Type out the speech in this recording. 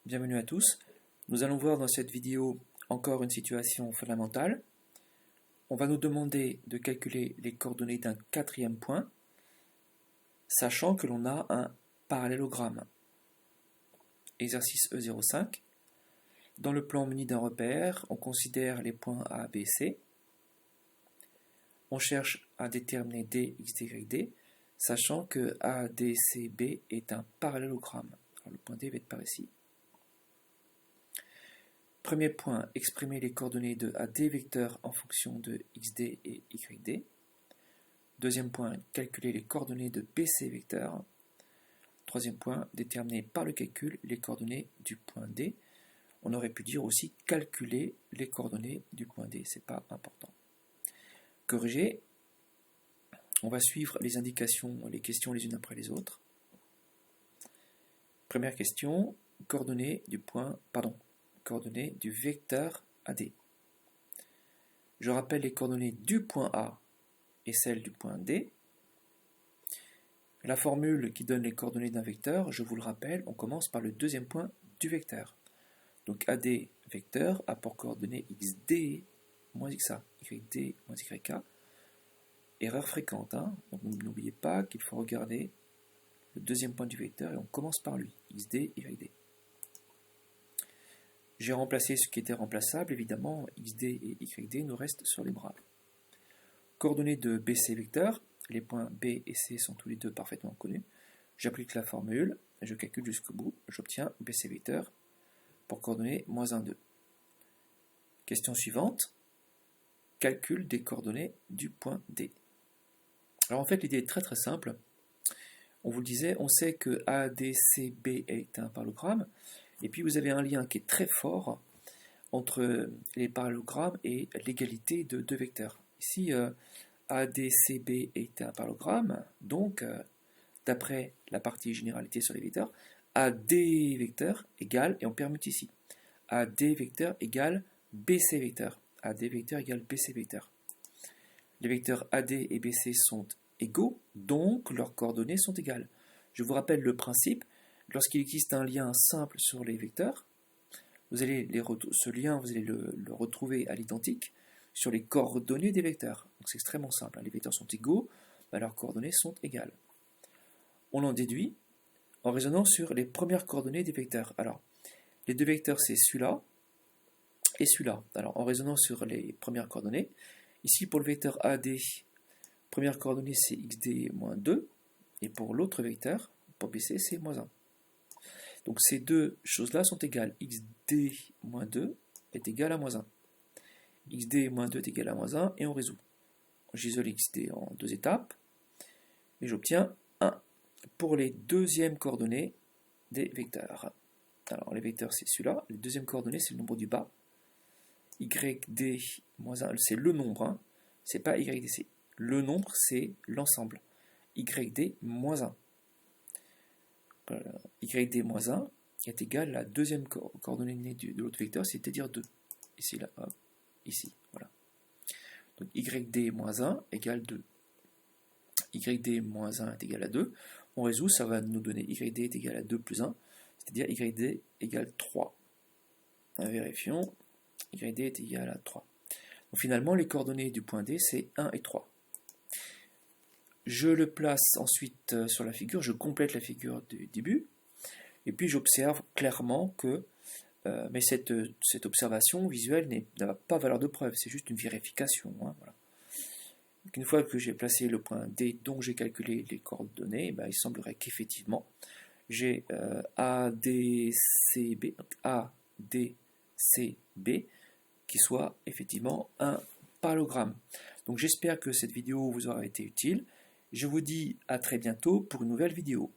bienvenue à tous. Nous allons voir dans cette vidéo encore une situation fondamentale. On va nous demander de calculer les coordonnées d'un quatrième point, sachant que l'on a un parallélogramme. Exercice E05. Dans le plan muni d'un repère, on considère les points A, B, C. On cherche à déterminer D, X, Y, D, sachant que A, D, C, B est un parallélogramme. Alors, le point D va être par ici. Premier point, exprimer les coordonnées de AD vecteur en fonction de XD et YD. Deuxième point, calculer les coordonnées de BC vecteur. Troisième point, déterminer par le calcul les coordonnées du point D. On aurait pu dire aussi calculer les coordonnées du point D, c'est pas important. Corriger, on va suivre les indications, les questions les unes après les autres. Première question, coordonnées du vecteur AD. Je rappelle les coordonnées du point A et celles du point D. La formule qui donne les coordonnées d'un vecteur, je vous le rappelle, on commence par le deuxième point du vecteur. Donc AD vecteur a pour coordonnées XD moins XA, YD moins YK. Erreur fréquente, hein. Donc n'oubliez pas qu'il faut regarder le deuxième point du vecteur et on commence par lui, XD, YD. J'ai remplacé ce qui était remplaçable, évidemment, XD et YD nous restent sur les bras. Coordonnées de BC vecteur, les points B et C sont tous les deux parfaitement connus. J'applique la formule, je calcule jusqu'au bout, j'obtiens BC vecteur pour coordonnées moins 1, 2. Question suivante, calcul des coordonnées du point D. Alors en fait l'idée est très très simple. On vous le disait, on sait que ADCB est un parallélogramme, et puis vous avez un lien qui est très fort entre les parallélogrammes et l'égalité de deux vecteurs. Ici, ADCB est un parallélogramme, donc d'après la partie généralité sur les vecteurs, AD vecteur égale, et on permute ici, AD vecteur égale BC vecteur. AD vecteur égale BC vecteur. Les vecteurs AD et BC sont égaux, donc leurs coordonnées sont égales. Je vous rappelle le principe, lorsqu'il existe un lien simple sur les vecteurs, ce lien, vous allez le retrouver à l'identique sur les coordonnées des vecteurs. Donc c'est extrêmement simple, hein. Les vecteurs sont égaux, leurs coordonnées sont égales. On en déduit en raisonnant sur les premières coordonnées des vecteurs. Alors, les deux vecteurs, c'est celui-là et celui-là. Alors, en raisonnant sur les premières coordonnées, ici pour le vecteur AD, première coordonnée c'est XD moins 2, et pour l'autre vecteur, pour BC, c'est moins 1. Donc ces deux choses-là sont égales. XD moins 2 est égal à moins 1. XD moins 2 est égal à moins 1, et on résout. J'isole XD en deux étapes, et j'obtiens 1 pour les deuxièmes coordonnées des vecteurs. Alors les vecteurs c'est celui-là, les deuxièmes coordonnées c'est le nombre du bas. YD moins 1, c'est le nombre, hein. C'est pas YDC. Le nombre c'est l'ensemble. YD moins 1. YD moins 1 est égal à la deuxième coordonnée de l'autre vecteur, c'est-à-dire 2. Ici, là, hop, ici, voilà. Donc YD moins 1 égale 2. YD moins 1 est égal à 2. On résout, ça va nous donner YD est égal à 2 plus 1, c'est-à-dire YD égale 3. Vérifions, YD est égal à 3. Donc finalement, les coordonnées du point D, c'est 1 et 3. Je le place ensuite sur la figure, je complète la figure du début, et puis j'observe clairement que, mais cette observation visuelle n'a pas valeur de preuve, c'est juste une vérification, hein, voilà. Donc une fois que j'ai placé le point D dont j'ai calculé les coordonnées, il semblerait qu'effectivement j'ai ADCB qui soit effectivement un parallélogramme. Donc j'espère que cette vidéo vous aura été utile. Je vous dis à très bientôt pour une nouvelle vidéo.